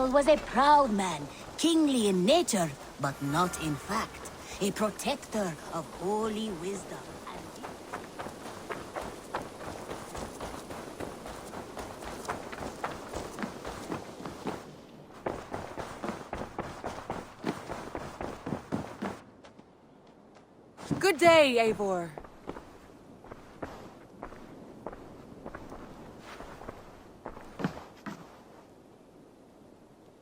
Eivor was a proud man, kingly in nature, but not in fact. A protector of holy wisdom. Good day, Eivor.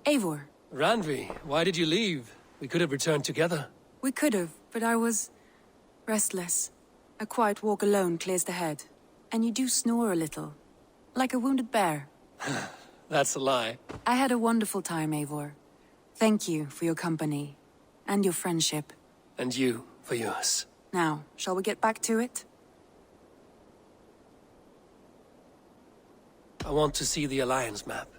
Eivor. Randvi, why did you leave? We could have returned together. We could have, but I was restless. A quiet walk alone clears the head. And you do snore a little. Like a wounded bear. That's a lie. I had a wonderful time, Eivor. Thank you for your company. And your friendship. And you for yours. Now, shall we get back to it? I want to see the Alliance map.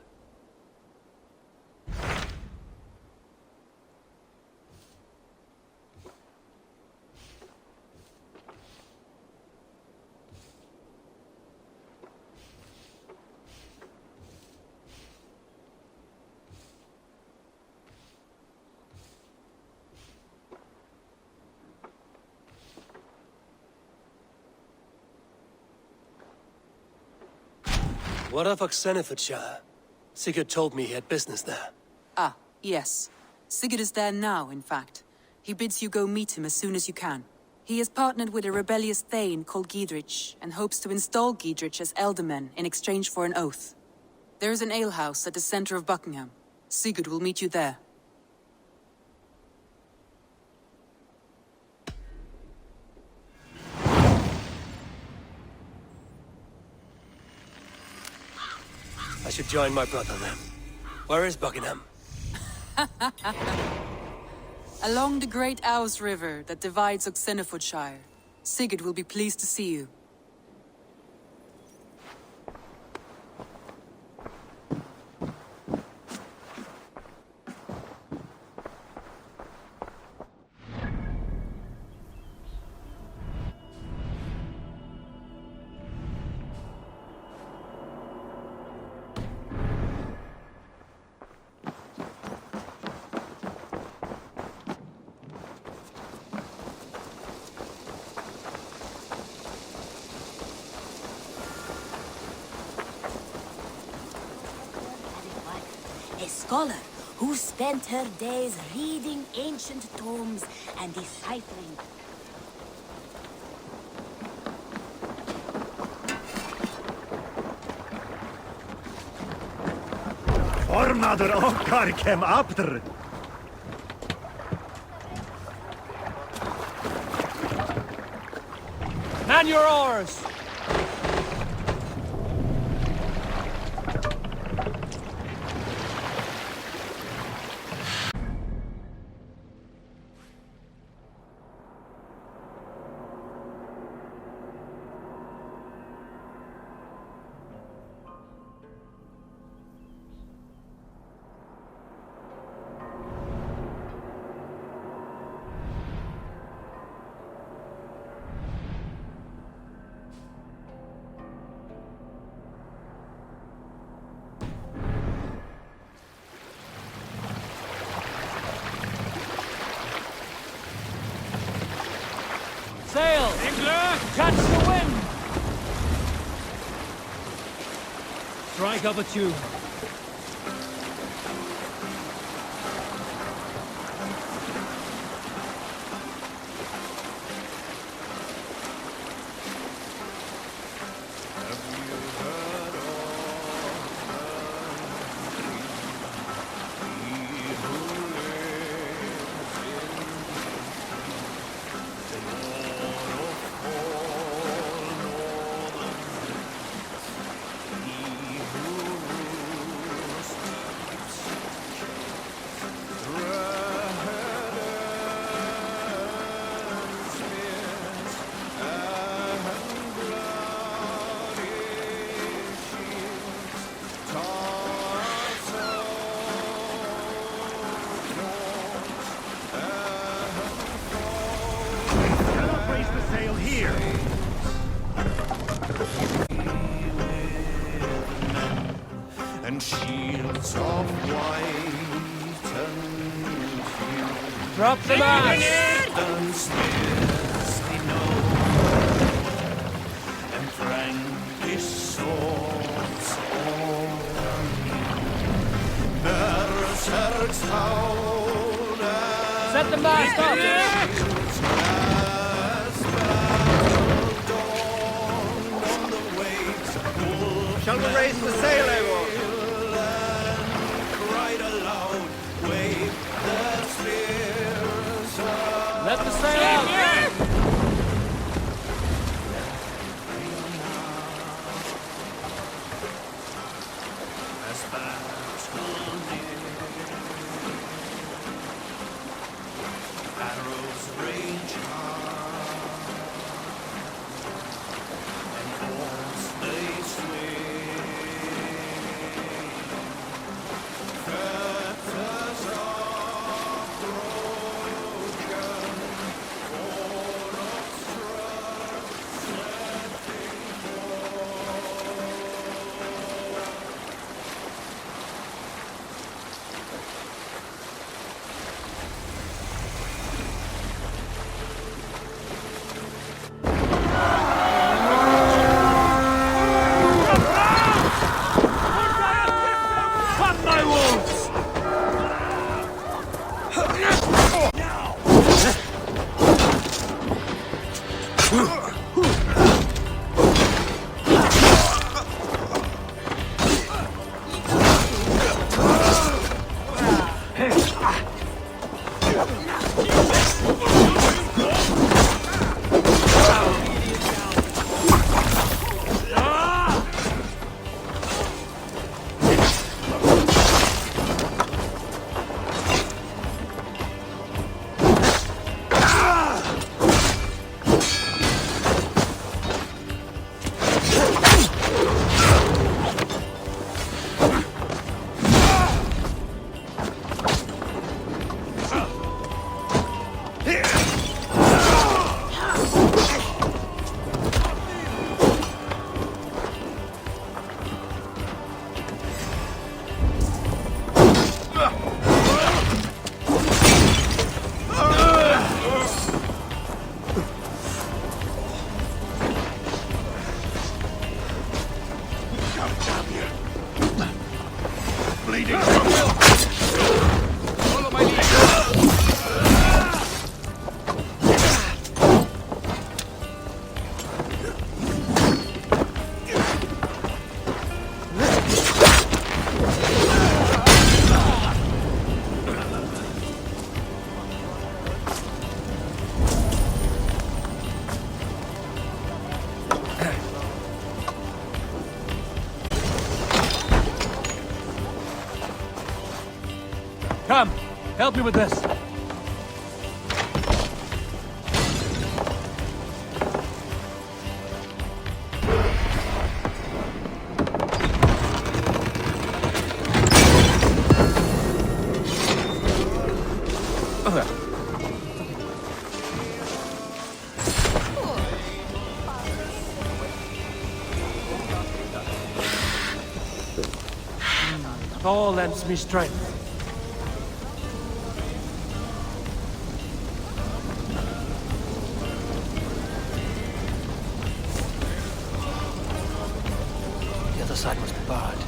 What of Oxenfordshire? Sigurd told me he had business there. Ah, yes. Sigurd is there now, in fact. He bids you go meet him as soon as you can. He has partnered with a rebellious thane called Giedrich, and hopes to install Giedrich as Elderman in exchange for an oath. There is an alehouse at the center of Buckingham. Sigurd will meet you there. I should join my brother then. Where is Buckingham? Along the great Ouse River that divides Oxenfordshire. Sigurd will be pleased to see you. A scholar who spent her days reading ancient tomes and deciphering. Formaður okkar kem aftur. Man your oars! Sail! Catch the wind! Strike up a tune. shields of white and hue, Drop the mask! and spears they know, and Frankish swords all anew. Berserks howl and Set the mast up! shields as battle dawned on the waves. Shall we raise the sail, everyone? Cried aloud, wave the spears of Let the sail out! as battle near. Arrows range high, and horns they swing. Fetters are broken, all of strife setting Cut my wounds! Bleeding. Follow my lead. Come, help me with this. Thor lends me strength. The other side must be barred.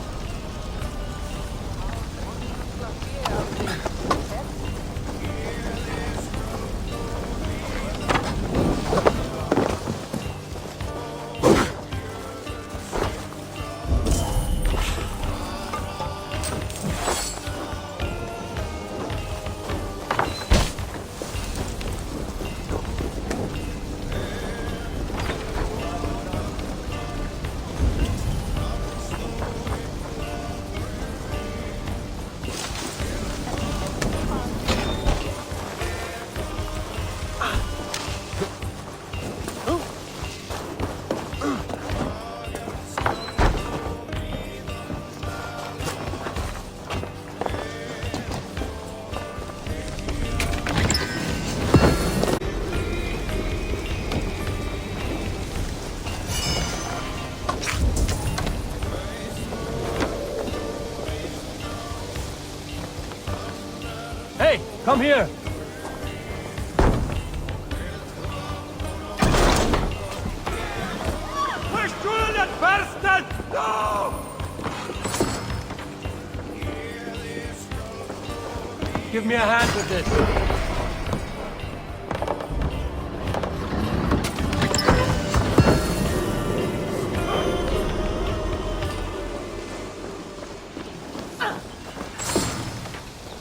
Come here! Give me a hand with this.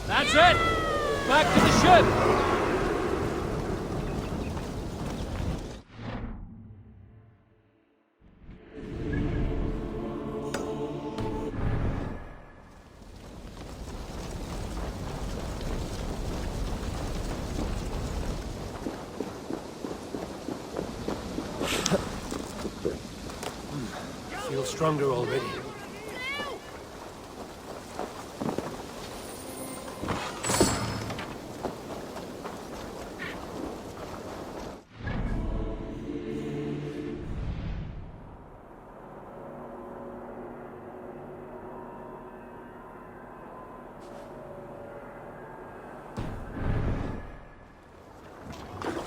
That's it! Back to the ship! Feel stronger already.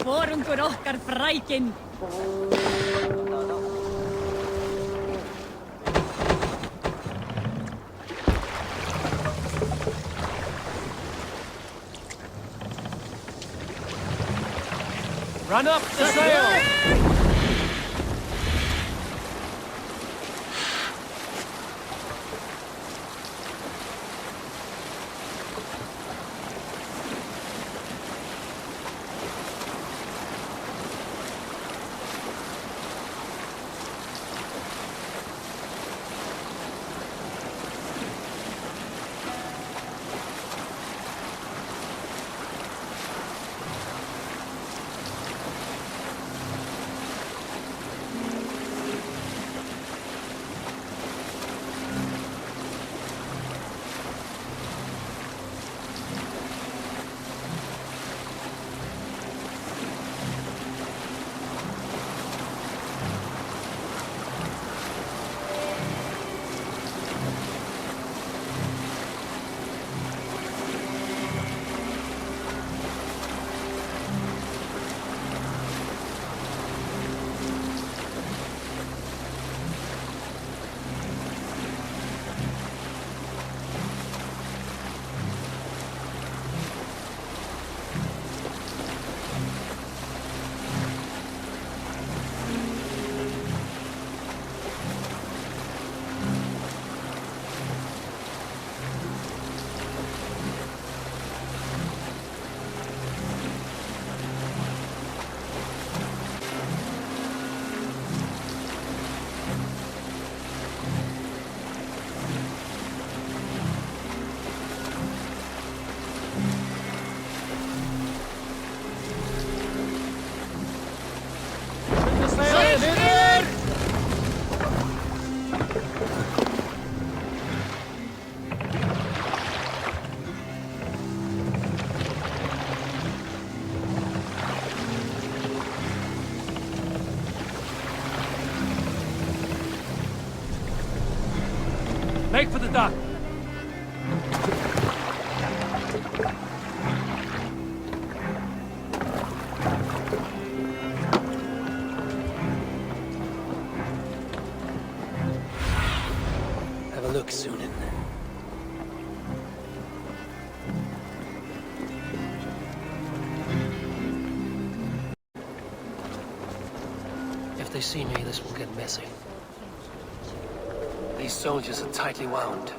Forungur okkar frækinn. Run up the sail! Make for the dock! Have a look, Sunan. If they see me, this will get messy. These soldiers are tightly wound.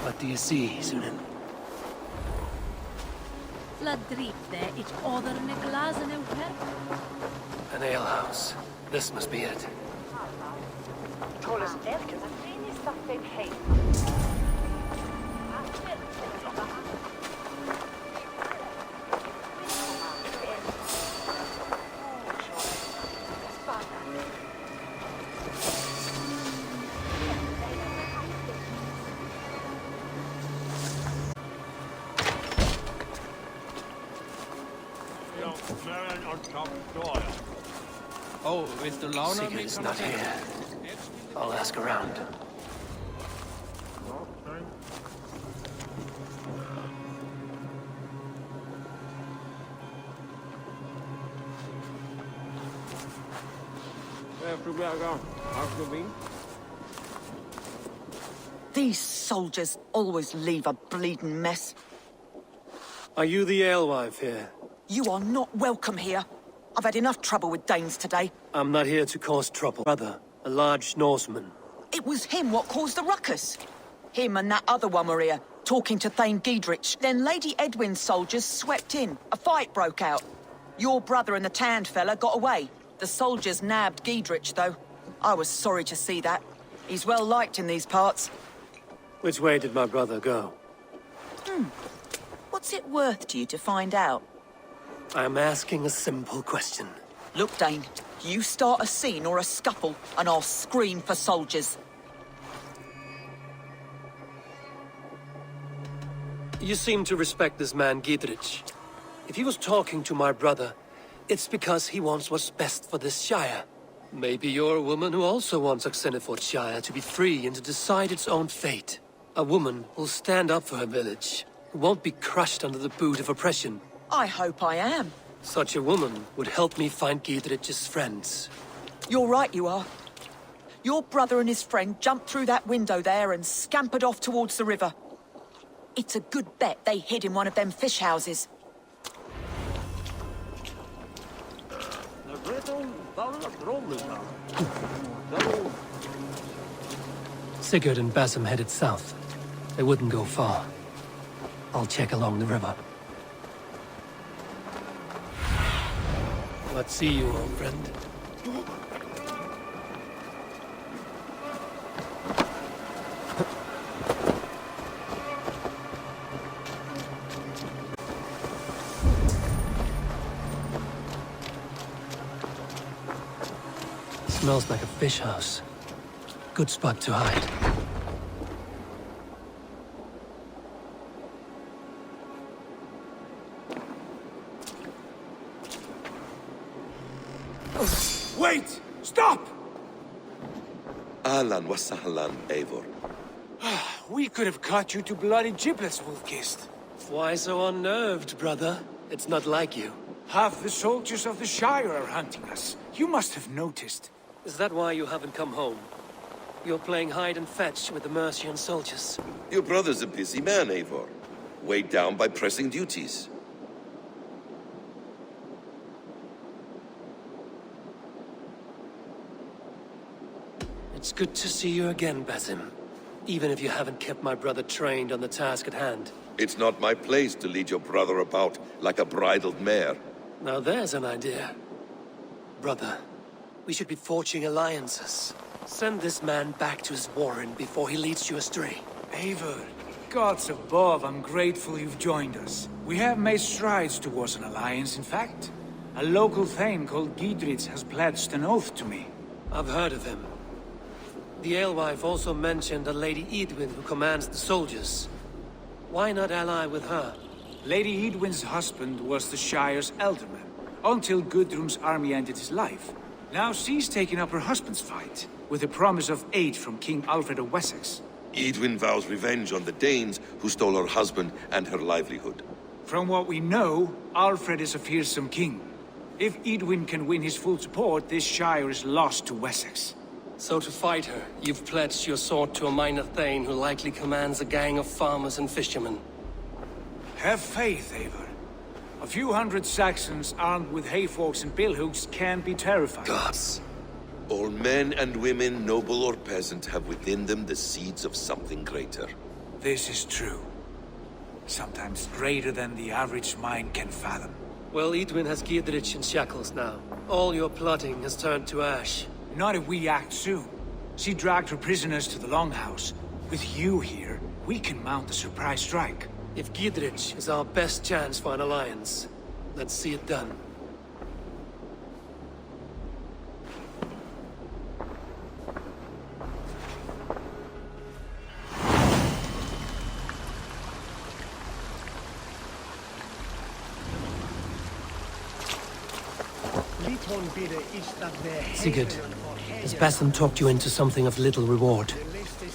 What do you see, Sunan? La dritte, ich orderne glasen ut her. An alehouse. This must be it. on top soil. Oh, Mr. Launer? Sigurd is not here. I'll ask around. These soldiers always leave a bleeding mess. Are you the alewife here? You are not welcome here. I've had enough trouble with Danes today. I'm not here to cause trouble. Brother, a large Norseman. It was him what caused the ruckus. Him and that other one were here, talking to Thane Giedrich. Then Lady Edwin's soldiers swept in. A fight broke out. Your brother and the tanned fella got away. The soldiers nabbed Giedrich, though. I was sorry to see that. He's well liked in these parts. Which way did my brother go? What's it worth to you to find out? I'm asking a simple question. Look, Dane, you start a scene or a scuffle, and I'll scream for soldiers. You seem to respect this man, Giedrich. If he was talking to my brother, it's because he wants what's best for this Shire. Maybe you're a woman who also wants Oxenford Shire to be free and to decide its own fate. A woman who'll stand up for her village, who won't be crushed under the boot of oppression. I hope I am. Such a woman would help me find Giedrich's friends. You're right, you are. Your brother and his friend jumped through that window there and scampered off towards the river. It's a good bet they hid in one of them fish houses. Sigurd and Basim headed south. They wouldn't go far. I'll check along the river. Let's see you, old friend. Smells like a fish house. Good spot to hide. Wait! Stop! Ahlan wa sahlan, Eivor. We could have cut you to bloody giblets, Wolfkist. Why so unnerved, brother? It's not like you. Half the soldiers of the Shire are hunting us. You must have noticed. Is that why you haven't come home? You're playing hide and fetch with the Mercian soldiers. Your brother's a busy man, Eivor. Weighed down by pressing duties. It's good to see you again, Basim. Even if you haven't kept my brother trained on the task at hand. It's not my place to lead your brother about like a bridled mare. Now there's an idea. Brother, we should be forging alliances. Send this man back to his warren before he leads you astray. Eivor, gods above, I'm grateful you've joined us. We have made strides towards an alliance, in fact. A local thane called Giedrich has pledged an oath to me. I've heard of him. The alewife also mentioned a Lady Edwin who commands the soldiers. Why not ally with her? Lady Edwin's husband was the Shire's elderman, until Gudrun's army ended his life. Now she's taken up her husband's fight, with the promise of aid from King Alfred of Wessex. Edwin vows revenge on the Danes who stole her husband and her livelihood. From what we know, Alfred is a fearsome king. If Edwin can win his full support, this Shire is lost to Wessex. So to fight her, you've pledged your sword to a minor thane who likely commands a gang of farmers and fishermen. Have faith, Eivor. A few hundred Saxons armed with hayforks and billhooks can be terrifying. Gods. All men and women, noble or peasant, have within them the seeds of something greater. This is true. Sometimes greater than the average mind can fathom. Well, Edwin has Giedrich in shackles now. All your plotting has turned to ash. Not if we act soon. She dragged her prisoners to the Longhouse. With you here, we can mount a surprise strike. If Giedrich is our best chance for an alliance, let's see it done. Sigurd, has Basim talked you into something of little reward?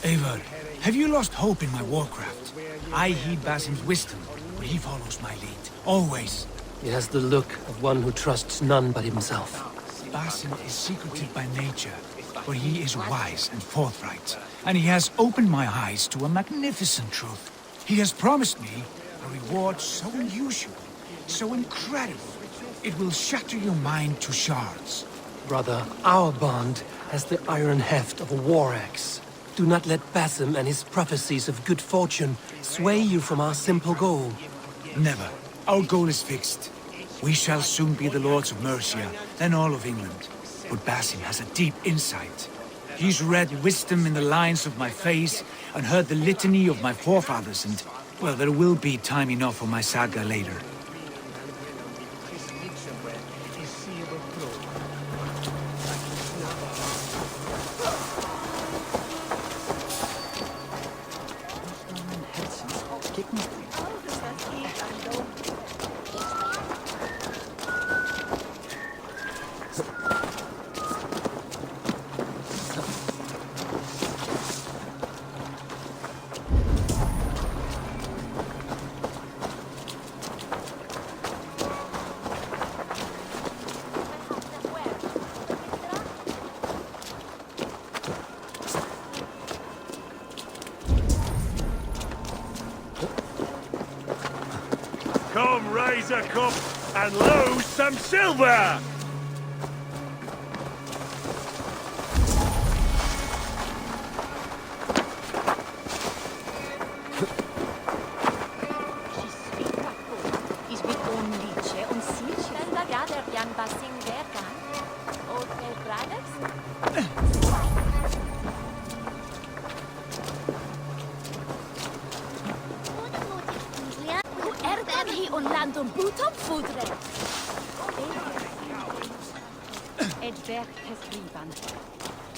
Eivor, have you lost hope in my warcraft? I heed Basim's wisdom, but he follows my lead. Always. He has the look of one who trusts none but himself. Basim is secretive by nature, but he is wise and forthright. And he has opened my eyes to a magnificent truth. He has promised me a reward so unusual, so incredible. It will shatter your mind to shards. Brother, our bond has the iron heft of a war axe. Do not let Basim and his prophecies of good fortune sway you from our simple goal. Never. Our goal is fixed. We shall soon be the lords of Mercia, then all of England. But Basim has a deep insight. He's read wisdom in the lines of my face and heard the litany of my forefathers, and, well, there will be time enough for my saga later. Come raise a cup and lose some silver!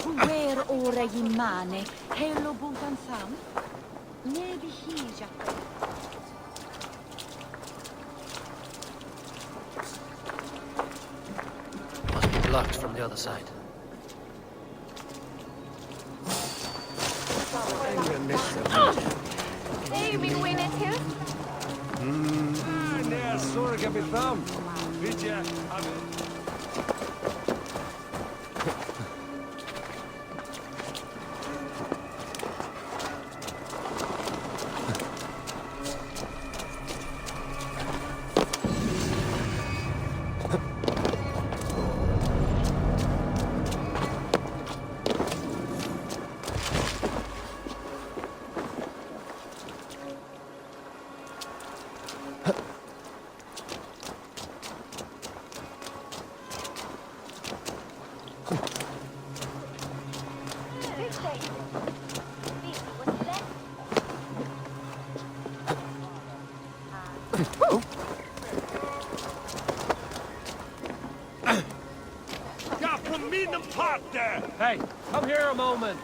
Where ora imane, hello buntan sam, nebi hija. Must be blocked from the other side. Hey, we win it here? Ne, sorry, kapitan. Vidje, Hey, come here a moment.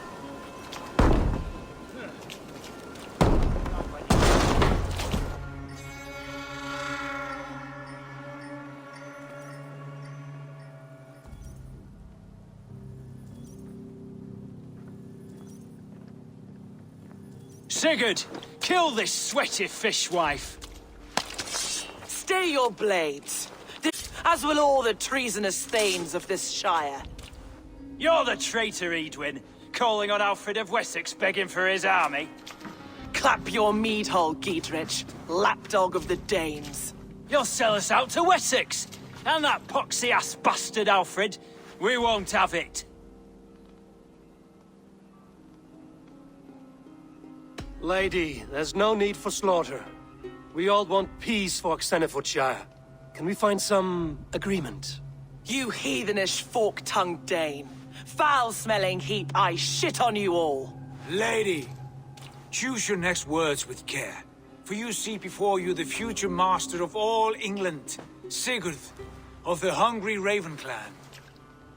Sigurd, kill this sweaty fishwife. Stay your blades, as will all the treasonous thanes of this shire. You're the traitor, Edwin, calling on Alfred of Wessex begging for his army. Clap your mead hole, Giedrich, lapdog of the Danes. You'll sell us out to Wessex, and that poxy-ass bastard Alfred, we won't have it. Lady, there's no need for slaughter. We all want peace for Xenofordshire. Can we find some agreement? You heathenish fork-tongued Dane. Foul-smelling heap, I shit on you all. Lady, choose your next words with care, for you see before you the future master of all England, Sigurd, of the hungry Raven clan.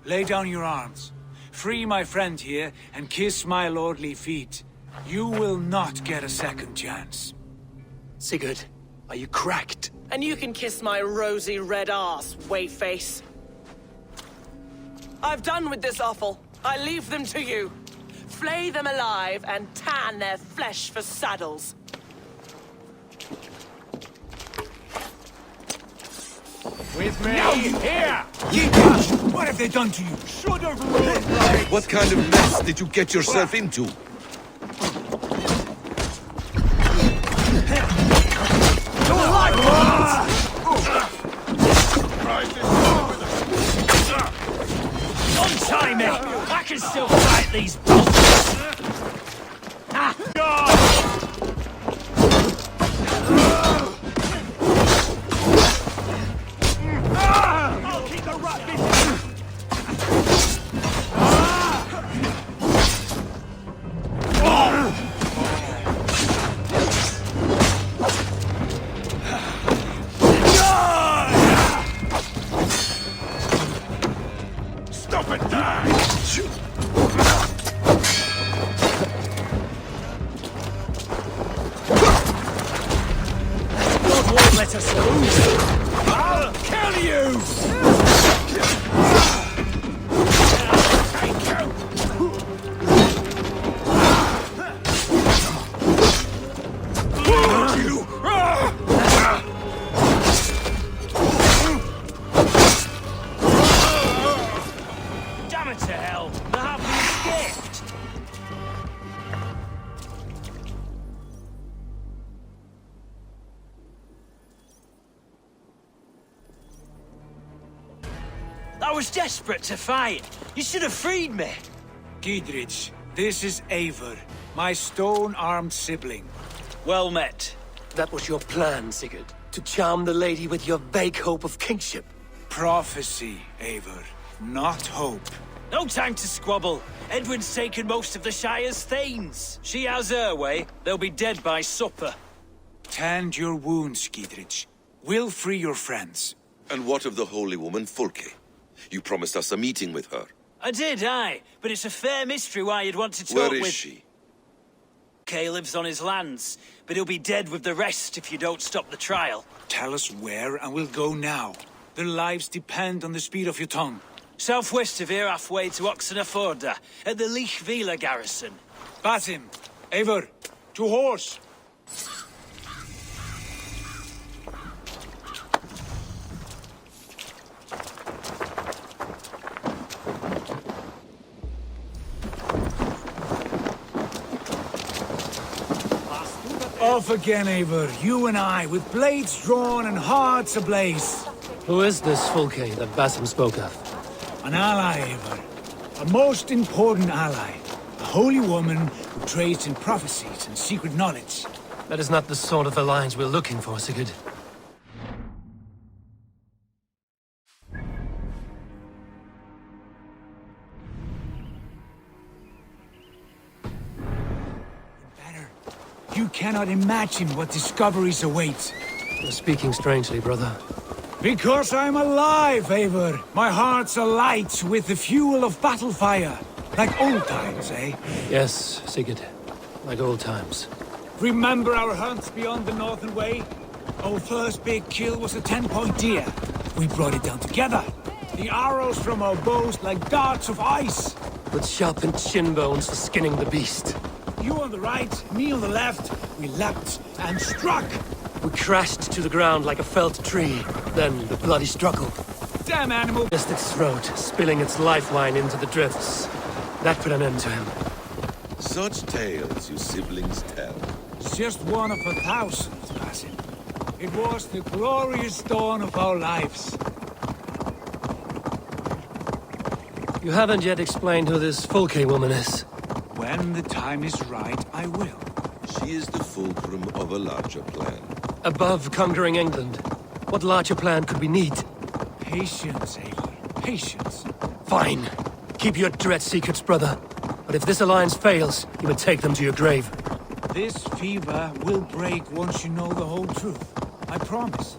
Lay down your arms, free my friend here, and kiss my lordly feet. You will not get a second chance. Sigurd, are you cracked? And you can kiss my rosy red ass, wayface. I've done with this offal. I leave them to you. Flay them alive and tan their flesh for saddles. With me! Here! What have they done to you? Should have run right! What kind of mess did you get yourself into? Untie me! I can still fight these bastards! I'll keep the rat busy! Stop it there! God won't let us lose! I'll kill you! Take you! Damn it to hell! The halfling escaped! I was desperate to fight. You should have freed me. Giedrich, this is Eivor, my stone-armed sibling. Well met. That was your plan, Sigurd. To charm the lady with your vague hope of kingship. Prophecy, Eivor, not hope. No time to squabble. Edwin's taken most of the Shire's thanes. She has her way. They'll be dead by supper. Tend your wounds, Giedrich. We'll free your friends. And what of the holy woman Fulke? You promised us a meeting with her. I did, aye. But it's a fair mystery why you'd want to talk Where with... is she? Kay lives on his lands, but he'll be dead with the rest if you don't stop the trial. Tell us where, and we'll go now. Their lives depend on the speed of your tongue. Southwest of here, halfway to Oxenaforda, at the Lichvila garrison. Basim, Eivor, to horse! Off again, Eivor, you and I, with blades drawn and hearts ablaze. Who is this Fulke that Basim spoke of? An ally, Eivor. A most important ally. A holy woman who trades in prophecies and secret knowledge. That is not the sort of alliance we're looking for, Sigurd. You cannot imagine what discoveries await. You're speaking strangely, brother. Because I'm alive, Eivor. My heart's alight with the fuel of battle fire. Like old times, eh? Yes, Sigurd. Like old times. Remember our hunts beyond the Northern Way? Our first big kill was a 10-point deer. We brought it down together. The arrows from our bows like darts of ice. With sharpened shin bones for skinning the beast. You on the right, me on the left. We leapt and struck. We crashed to the ground like a felled tree. Then the bloody struggle. Damn animal! Pierced its throat, spilling its lifeline into the drifts. That put an end to him. Such tales you siblings tell. It's just one of 1,000, Basim. It was the glorious dawn of our lives. You haven't yet explained who this Fulke woman is. When the time is right, I will. She is the fulcrum of a larger plan. Above conquering England, what larger plan could we need? Patience, Eivor. Patience. Fine. Keep your dread secrets, brother. But if this alliance fails, you will take them to your grave. This fever will break once you know the whole truth. I promise.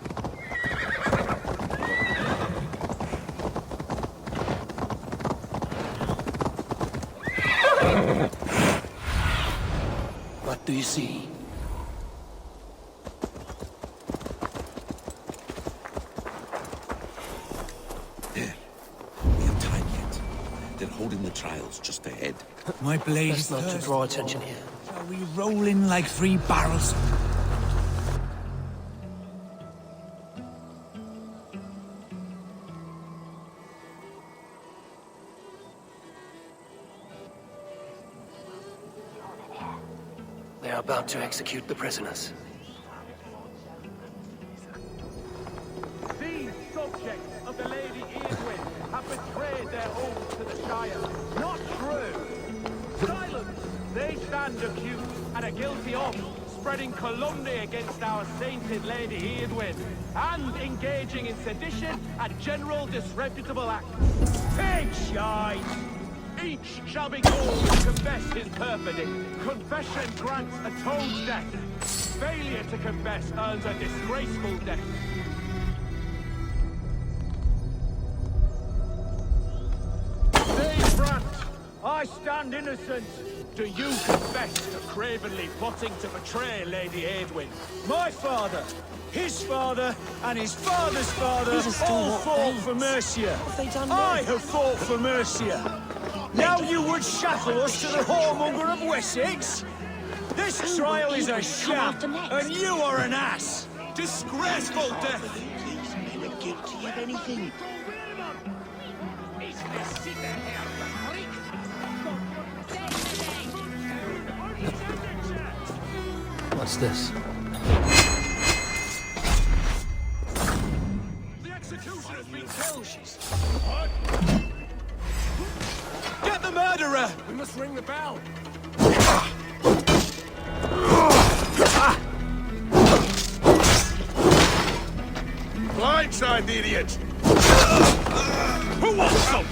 What do you see? There. We have time yet. trials just ahead. My blade Best is not to thirsty. draw attention here. Shall we roll in like 3 barrels? They are about to execute the prisoners. These subjects of the Lady Eadwyn have betrayed their oath to the Shire. Not true. Silence! They stand accused and are guilty of spreading calumny against our sainted Lady Eadwyn and engaging in sedition and general disreputable acts. Take shite! Each shall be called to confess his perfidy. Confession grants atones death. Failure to confess earns a disgraceful death. Dave Brandt, I stand innocent. Do you confess to cravenly plotting to betray Lady Eadwyn? My father, his father, and his father's father all fought for Mercia. I have fought for Mercia. Now you would shackle us to the whoremonger of Wessex? This trial is a sham, and you are an ass! Disgraceful death! These men are guilty of anything. What's this? The executioner's been killed! Get the murderer! We must ring the bell! Blindside the idiot! Who wants some?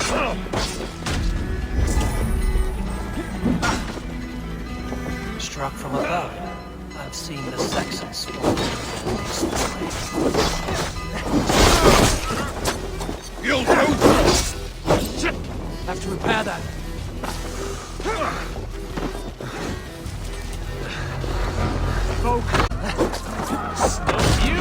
Struck from above. I've seen the Saxons fall. You'll do! Have to repair that. Folk! Stop you!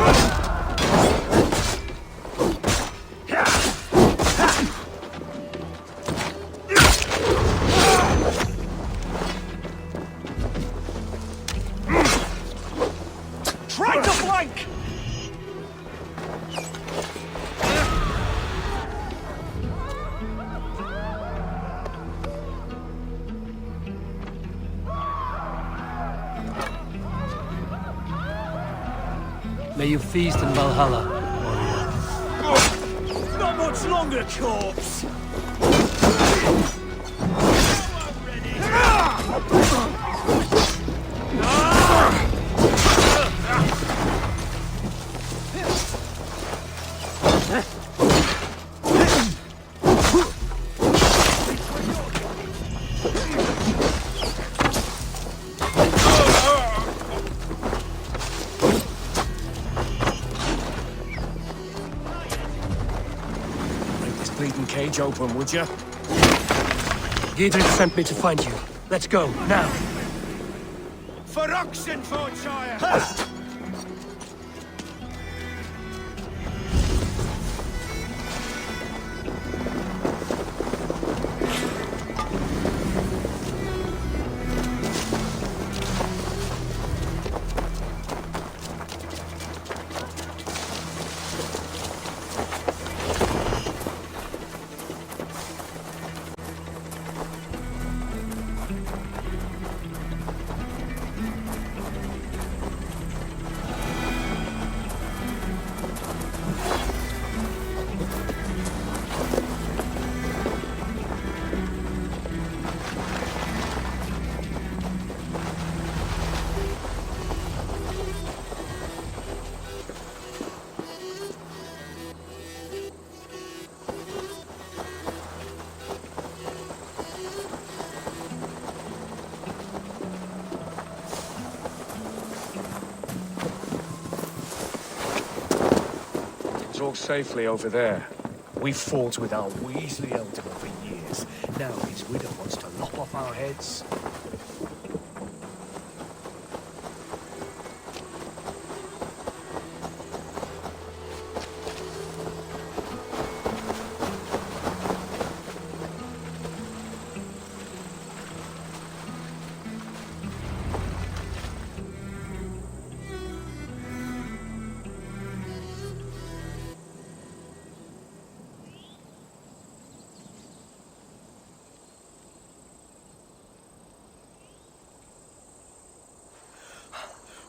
Try to flank! May you feast in Valhalla. Not much longer, corpse! Bleeding cage open, would you? Giedrich sent me to find you. Let's go, now. For Oxenfordshire! All safely over there. We fought with our Weasley Elder for years. Now his widow wants to lop off our heads.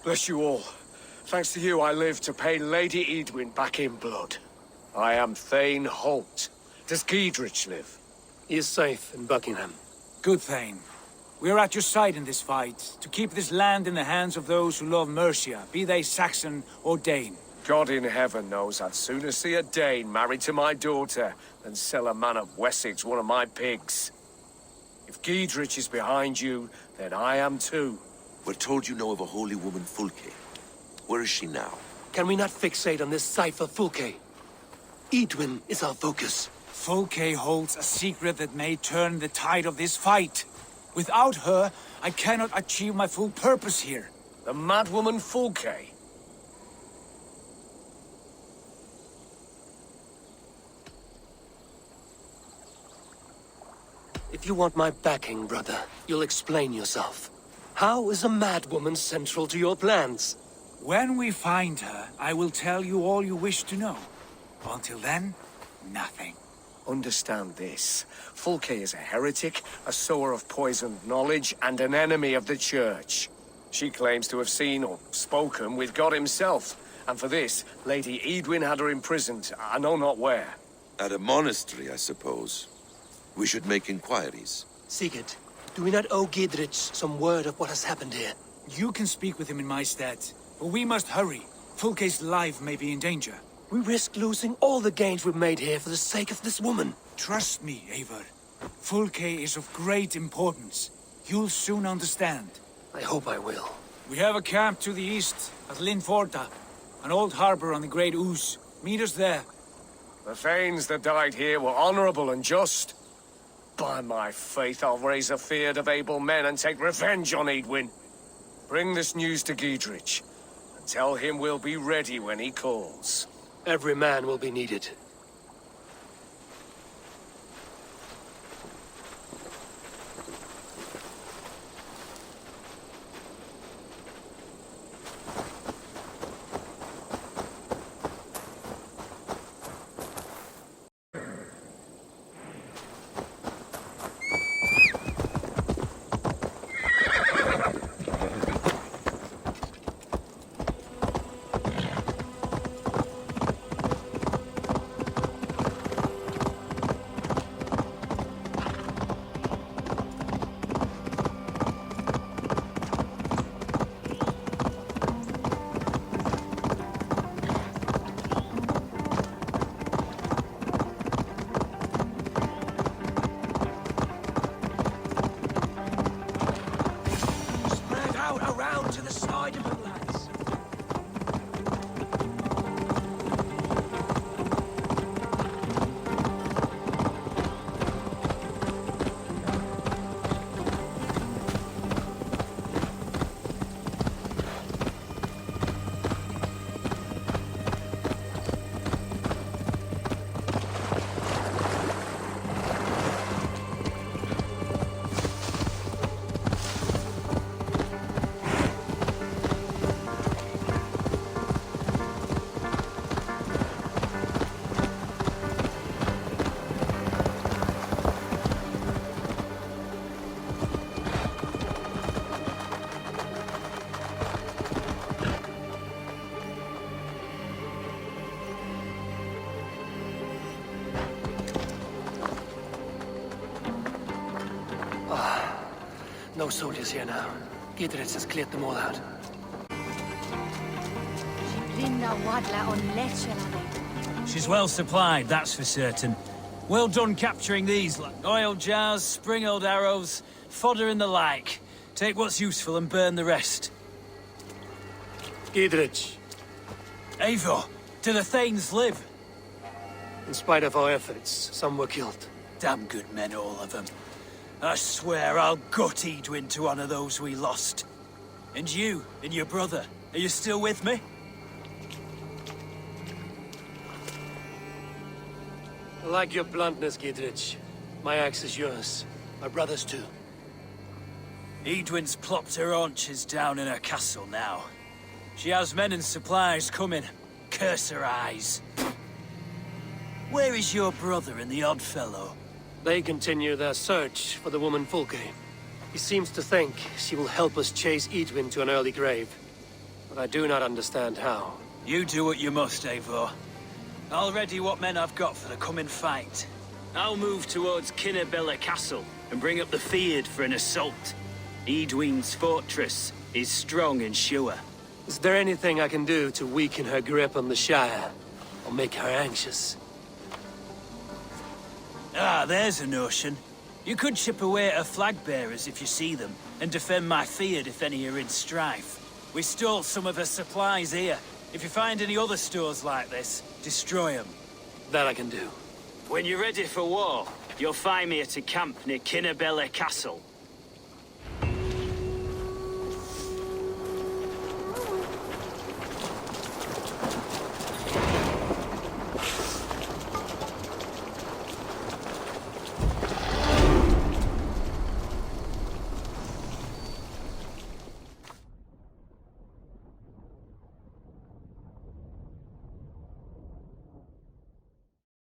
Bless you all. Thanks to you, I live to pay Lady Edwin back in blood. I am Thane Holt. Does Giedrich live? He is safe in Buckingham. Good Thane. We are at your side in this fight, to keep this land in the hands of those who love Mercia, be they Saxon or Dane. God in heaven knows I'd sooner see a Dane married to my daughter than sell a man of Wessex one of my pigs. If Giedrich is behind you, then I am too. We're told you know of a holy woman, Fulke. Where is she now? Can we not fixate on this cipher, Fulke? Edwin is our focus. Fulke holds a secret that may turn the tide of this fight. Without her, I cannot achieve my full purpose here. The madwoman Fulke? If you want my backing, brother, you'll explain yourself. How is a madwoman central to your plans? When we find her, I will tell you all you wish to know. Until then, nothing. Understand this. Fulke is a heretic, a sower of poisoned knowledge, and an enemy of the Church. She claims to have seen or spoken with God himself, and for this, Lady Edwin had her imprisoned, I know not where. At a monastery, I suppose. We should make inquiries. Sigurd, do we not owe Giedrich some word of what has happened here? You can speak with him in my stead, but we must hurry. Fulke's life may be in danger. We risk losing all the gains we've made here for the sake of this woman. Trust me, Eivor. Fulke is of great importance. You'll soon understand. I hope I will. We have a camp to the east, at Linforta. An old harbor on the Great Ouse. Meet us there. The Thanes that died here were honorable and just. By my faith, I'll raise a fear of able men and take revenge on Edwin. Bring this news to Giedrich, and tell him we'll be ready when he calls. Every man will be needed. No soldiers here now. Giedrich has cleared them all out. She's well supplied, that's for certain. Well done capturing these, like oil jars, spring-old arrows, fodder and the like. Take what's useful and burn the rest. Giedrich. Eivor, do the Thanes live? In spite of our efforts, some were killed. Damn good men, all of them. I swear I'll gut Edwin to honor those we lost. And you, and your brother, are you still with me? I like your bluntness, Giedrich. My axe is yours. My brother's too. Edwin's plopped her haunches down in her castle now. She has men and supplies coming. Curse her eyes. Where is your brother and the odd fellow? They continue their search for the woman Fulke. He seems to think she will help us chase Edwin to an early grave. but I do not understand how. You do what you must, Eivor. I'll ready what men I've got for the coming fight. I'll move towards Kinnabella Castle and bring up the Fyrd for an assault. Edwin's fortress is strong and sure. Is there anything I can do to weaken her grip on the Shire? Or make her anxious? Ah, there's a notion. You could chip away at her flag bearers if you see them, and defend my Fyrd if any are in strife. We stole some of her supplies here. If you find any other stores like this, destroy them. That I can do. When you're ready for war, you'll find me at a camp near Kinnabella Castle.